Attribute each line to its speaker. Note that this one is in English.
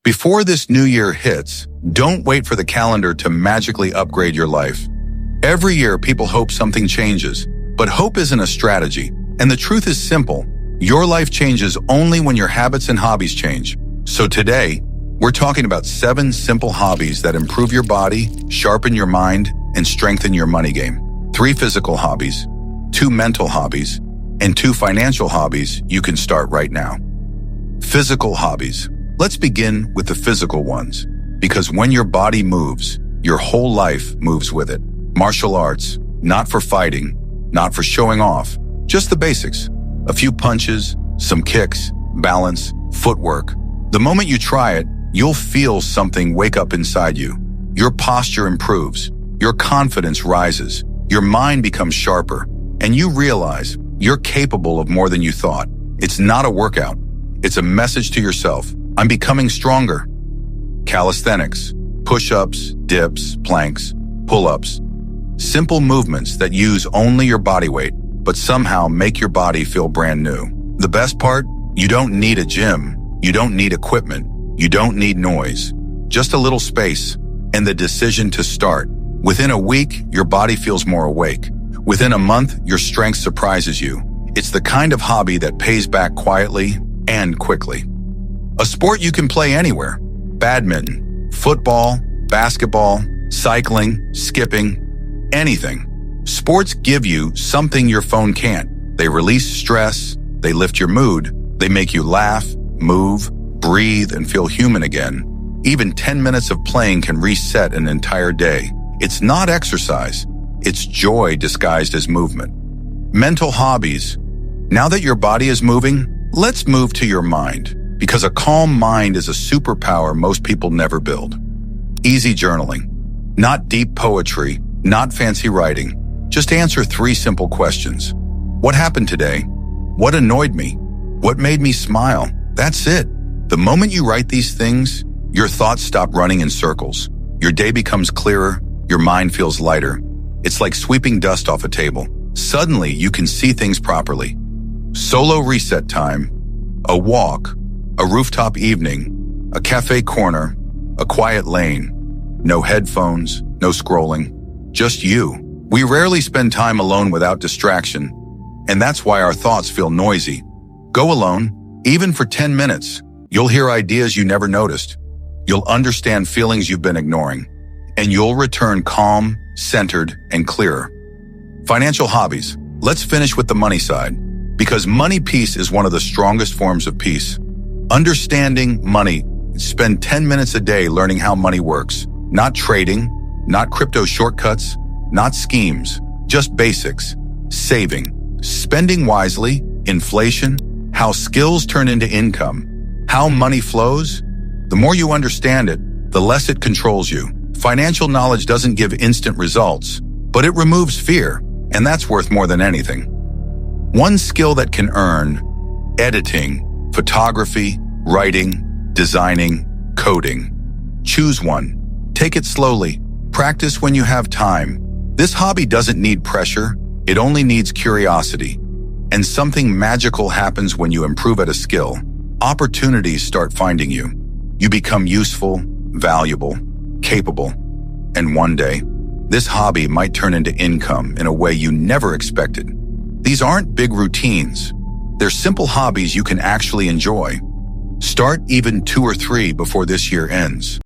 Speaker 1: Before this new year hits, don't wait for the calendar to magically upgrade your life. Every year, people hope something changes, but hope isn't a strategy. And the truth is simple. Your life changes only when your habits and hobbies change. So today, we're talking about 7 simple hobbies that improve your body, sharpen your mind, and strengthen your money game. 3 physical hobbies, 2 mental hobbies, and 2 financial hobbies you can start right now. Physical hobbies. Let's begin with the physical ones, because when your body moves, your whole life moves with it. Martial arts, not for fighting, not for showing off, just the basics. A few punches, some kicks, balance, footwork. The moment you try it, you'll feel something wake up inside you. Your posture improves, your confidence rises, your mind becomes sharper, and you realize you're capable of more than you thought. It's not a workout. It's a message to yourself. I'm becoming stronger. Calisthenics, push-ups, dips, planks, pull-ups. Simple movements that use only your body weight, but somehow make your body feel brand new. The best part? You don't need a gym. You don't need equipment. You don't need noise. Just a little space and the decision to start. Within a week, your body feels more awake. Within a month, your strength surprises you. It's the kind of hobby that pays back quietly and quickly. A sport you can play anywhere. Badminton, football, basketball, cycling, skipping, anything. Sports give you something your phone can't. They release stress, they lift your mood, they make you laugh, move, breathe, and feel human again. Even 10 minutes of playing can reset an entire day. It's not exercise, it's joy disguised as movement. Mental hobbies. Now that your body is moving, let's move to your mind. Because a calm mind is a superpower most people never build. Easy journaling. Not deep poetry, not fancy writing. Just answer 3 simple questions. What happened today? What annoyed me? What made me smile? That's it. The moment you write these things, your thoughts stop running in circles. Your day becomes clearer, your mind feels lighter. It's like sweeping dust off a table. Suddenly, you can see things properly. Solo reset time. A walk. A rooftop evening, a cafe corner, a quiet lane. No headphones, no scrolling, just you. We rarely spend time alone without distraction, and that's why our thoughts feel noisy. Go alone, even for 10 minutes. You'll hear ideas you never noticed. You'll understand feelings you've been ignoring, and you'll return calm, centered, and clearer. Financial hobbies. Let's finish with the money side, because money peace is one of the strongest forms of peace. Understanding money. Spend 10 minutes a day learning how money works. Not trading, not crypto shortcuts, not schemes, just basics. Saving, spending wisely, inflation, how skills turn into income, how money flows. The more you understand it, the less it controls you. Financial knowledge doesn't give instant results, but it removes fear, and that's worth more than anything. One skill that can earn: editing, photography, writing, designing, coding. Choose one. Take it slowly. Practice when you have time. This hobby doesn't need pressure. It only needs curiosity. And something magical happens when you improve at a skill. Opportunities start finding you. You become useful, valuable, capable. And one day, this hobby might turn into income in a way you never expected. These aren't big routines. They're simple hobbies you can actually enjoy. Start even 2 or 3 before this year ends.